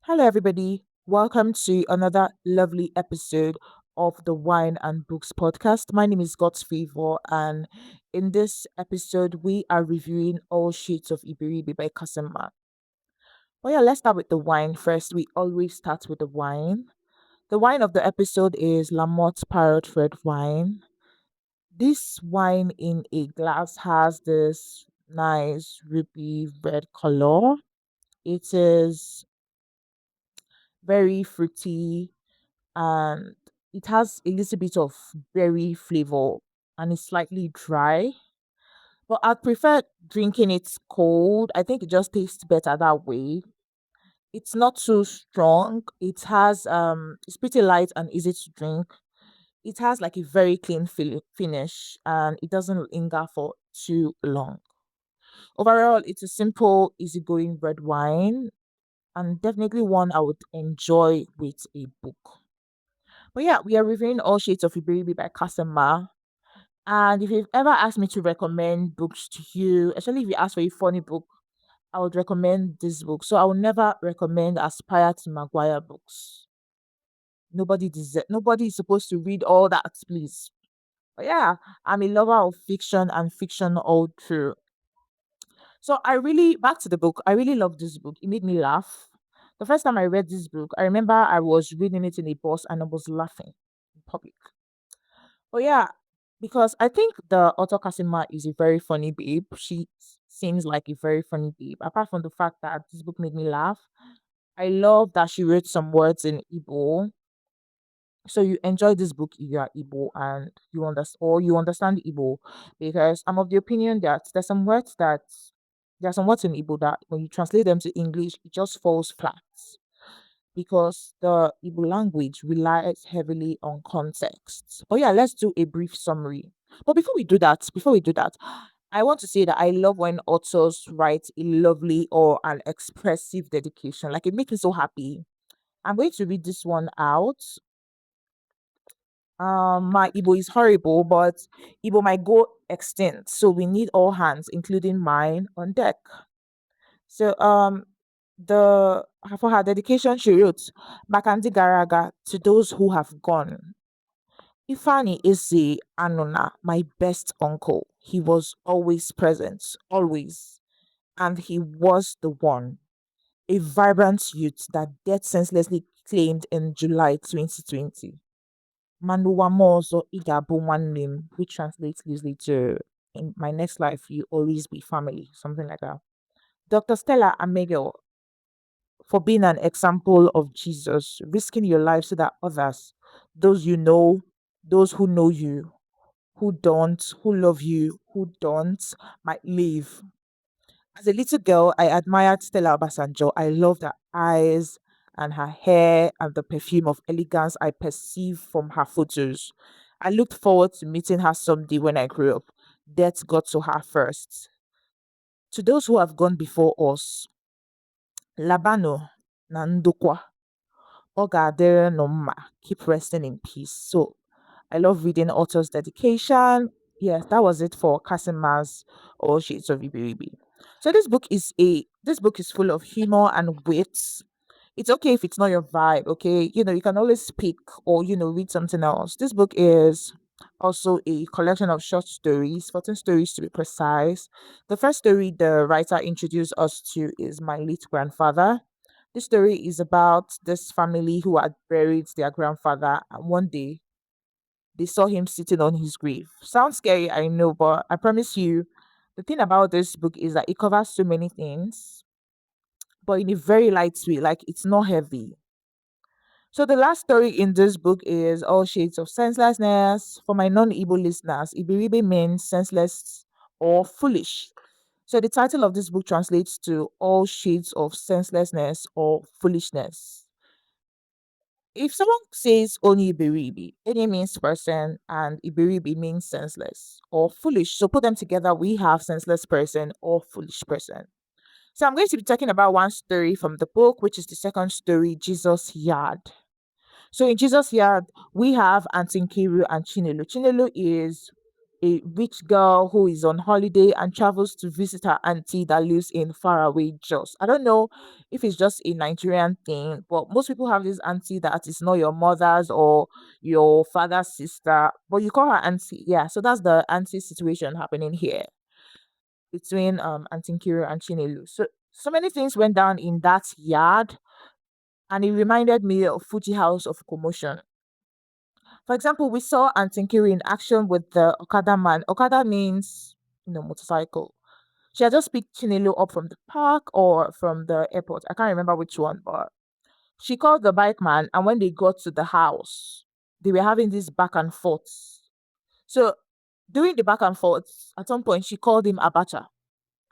Hello, everybody. Welcome to another lovely episode of the Wine and Books podcast. My name is God's Favor, and in this episode, we are reviewing All Shades of Iberibe by Kasimma. Well, yeah, let's start with the wine first. We always start with the wine. The wine of the episode is Lamothe Parrot Red Wine. This wine in a glass has this nice ruby red color. It is very fruity and it has a little bit of berry flavor and it's slightly dry. But I'd prefer drinking it cold. I think it just tastes better that way. It's not too strong. It's pretty light and easy to drink. It has like a very clean finish and it doesn't linger for too long. Overall, it's a simple, easygoing red wine and definitely one I would enjoy with a book. But yeah, we are reviewing All Shades of Iberibe by Kasimma. And if you've ever asked me to recommend books to you, especially if you ask for a funny book, I would recommend this book. So I will never recommend Aspire to Maguire books. Nobody is supposed to read all that, please. But yeah, I'm a lover of fiction and fiction all through. So I really back to the book. I really love this book. It made me laugh. The first time I read this book, I remember I was reading it in a bus and I was laughing in public. But yeah, because I think the author Kasima is a very funny babe. She seems like a very funny babe. Apart from the fact that this book made me laugh, I love that she wrote some words in Igbo. So you enjoy this book if you are Igbo and you understand Igbo, because I'm of the opinion that there are some words in Igbo that when you translate them to English, it just falls flat because the Igbo language relies heavily on context. But yeah, let's do a brief summary. But before we do that, I want to say that I love when authors write a lovely or an expressive dedication. Like it makes me so happy. I'm going to read this one out. My Igbo is horrible, but Igbo might go extinct. So we need all hands, including mine, on deck. So the for her dedication she wrote Makandi Garaga to those who have gone. Ifani Isi Anuna, my best uncle. He was always present, always. And he was the one. A vibrant youth that death senselessly claimed in July 2020. Manuwa Mozo Igabo one name, which translates loosely to in my next life you always be family, something like that. Dr. Stella Amego, for being an example of Jesus, risking your life so that others, those you know, those who know you, who don't, who love you, who don't, might live. As a little girl, I admired Stella Obasanjo. I loved her eyes and her hair and the perfume of elegance I perceived from her photos. I looked forward to meeting her someday when I grew up. Death got to her first. To those who have gone before us, Labano Nandukwa Oga Dere no Mma, keep resting in peace. So I love reading author's dedication. Yes, that was it for Casima's All Shades of Iberibe. So this book is full of humor and wit. It's okay if it's not your vibe, okay? You can always speak or read something else. This book is also a collection of short stories, 14 stories to be precise. The first story the writer introduced us to is My Late Grandfather. This story is about this family who had buried their grandfather, and one day they saw him sitting on his grave. Sounds scary, I know, but I promise you, the thing about this book is that it covers so many things, but in a very light way. Like it's not heavy. So the last story in this book is All Shades of Senselessness. For my non-Igbo listeners, Ibiribe means senseless or foolish. So the title of this book translates to All Shades of Senselessness or Foolishness. If someone says only Iberibe, any means person and Iberibe means senseless or foolish. So put them together, we have senseless person or foolish person. So I'm going to be talking about one story from the book, which is the second story, Jesus Yard. So in Jesus Yard, we have Auntie Nkiru and Chinelo. Chinelo is a rich girl who is on holiday and travels to visit her auntie that lives in faraway Jos. I don't know if it's just a Nigerian thing, but most people have this auntie that is not your mother's or your father's sister, but you call her auntie. Yeah, so that's the auntie situation happening here between Auntie Nkiri and Chinelu. So many things went down in that yard, and it reminded me of Fuji House of Commotion. For example, we saw Auntie Nkiri in action with the Okada man. Okada means, motorcycle. She had just picked Chinelo up from the park or from the airport. I can't remember which one, but she called the bike man. And when they got to the house, they were having this back and forth. So during the back and forth, at some point, she called him Abacha.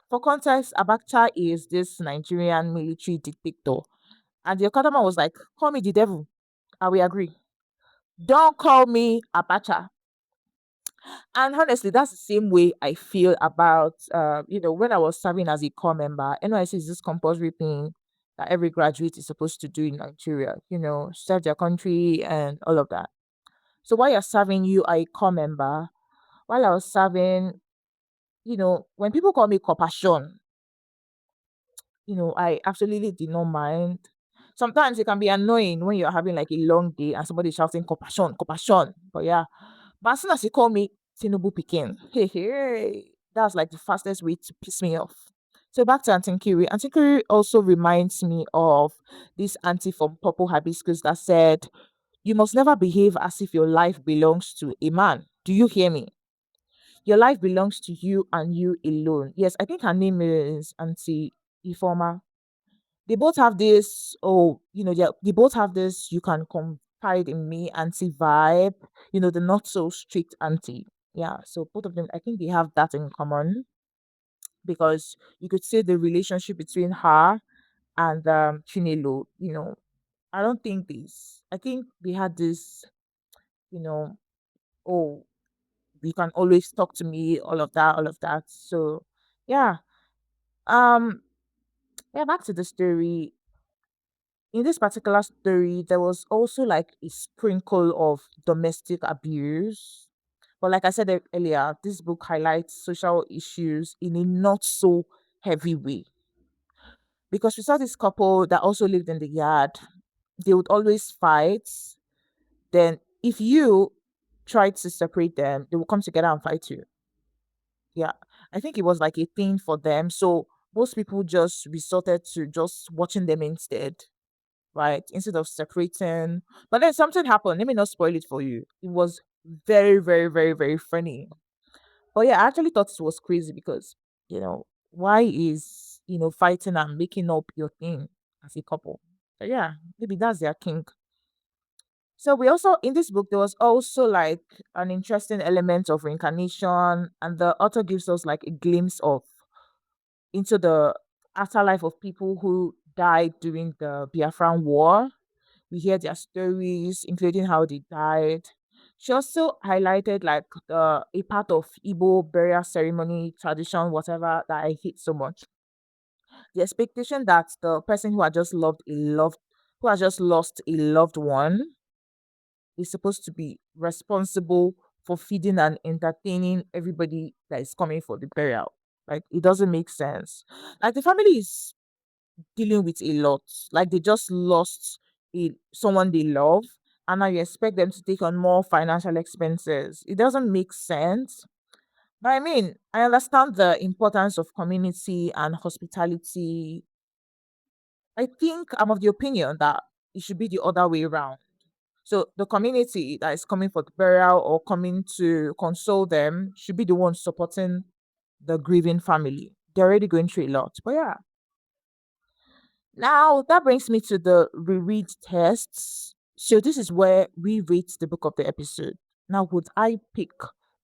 For context, Abacha is this Nigerian military dictator. And the Okada man was like, call me the devil. I will agree. Don't call me Abacha. And honestly, that's the same way I feel about, when I was serving as a core member. NYC is this compulsory thing that every graduate is supposed to do in Nigeria, serve their country and all of that. So while you're serving, you are a core member. While I was serving, when people call me compassion, I absolutely did not mind. Sometimes it can be annoying when you're having like a long day and somebody's shouting compassion, compassion. But yeah, but as soon as you call me Tinubu Pekin, hey, hey, that's like the fastest way to piss me off. So back to Antinkiri. Antinkiri also reminds me of this auntie from Purple Hibiscus that said, you must never behave as if your life belongs to a man. Do you hear me? Your life belongs to you and you alone. Yes, I think her name is Auntie Ifoma. They both have this, they both have this, you can confide in me auntie vibe, the not so strict auntie. Yeah, so both of them, I think they have that in common because you could say the relationship between her and Chinelo, I don't think this, I think they had this, you know, oh, you can always talk to me, all of that, all of that. So, yeah. Um, yeah, back to the story. In this particular story, there was also like a sprinkle of domestic abuse. But like I said earlier, this book highlights social issues in a not so heavy way. Because we saw this couple that also lived in the yard, they would always fight. Then, if you tried to separate them, they would come together and fight you. Yeah, I think it was like a thing for them. So, most people just resorted to just watching them instead, right? Instead of separating. But then something happened. Let me not spoil it for you. It was very, very, very, very funny. But yeah, I actually thought it was crazy because, why is, fighting and making up your thing as a couple? But yeah, maybe that's their kink. So we also in this book there was also like an interesting element of reincarnation, and the author gives us like a glimpse of into the afterlife of people who died during the Biafran War. We hear their stories, including how they died. She also highlighted like a part of Igbo burial ceremony, tradition, whatever that I hate so much. The expectation that the person who has just lost a loved one is supposed to be responsible for feeding and entertaining everybody that is coming for the burial. Like it doesn't make sense. Like the family is dealing with a lot. Like they just lost someone they love, and now you expect them to take on more financial expenses. It doesn't make sense. But I mean, I understand the importance of community and hospitality. I think I'm of the opinion that it should be the other way around. So the community that is coming for the burial or coming to console them should be the one supporting the grieving family. They're already going through a lot. But yeah, now that brings me to the reread tests. So this is where we rate the book of the episode. Now, would I pick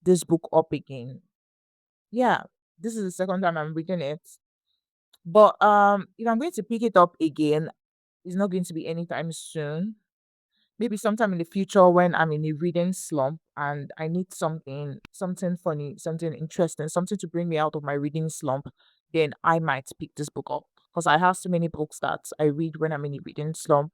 this book up again? Yeah, this is the second time I'm reading it. But if I'm going to pick it up again, it's not going to be anytime soon. Maybe sometime in the future when I'm in a reading slump and I need something funny, something interesting, something to bring me out of my reading slump, then I might pick this book up. Because I have so many books that I read when I'm in a reading slump.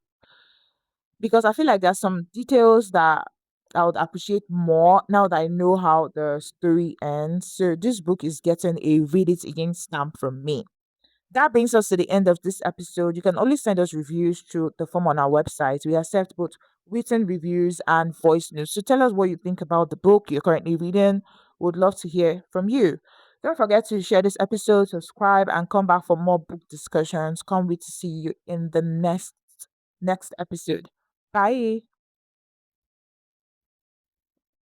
Because I feel like there's some details that I would appreciate more now that I know how the story ends. So this book is getting a read it again stamp from me. That brings us to the end of this episode. You can always send us reviews through the form on our website. We accept both written reviews and voice notes. So tell us what you think about the book you're currently reading. Would love to hear from you. Don't forget to share this episode, subscribe, and come back for more book discussions. Can't wait to see you in the next episode. Bye.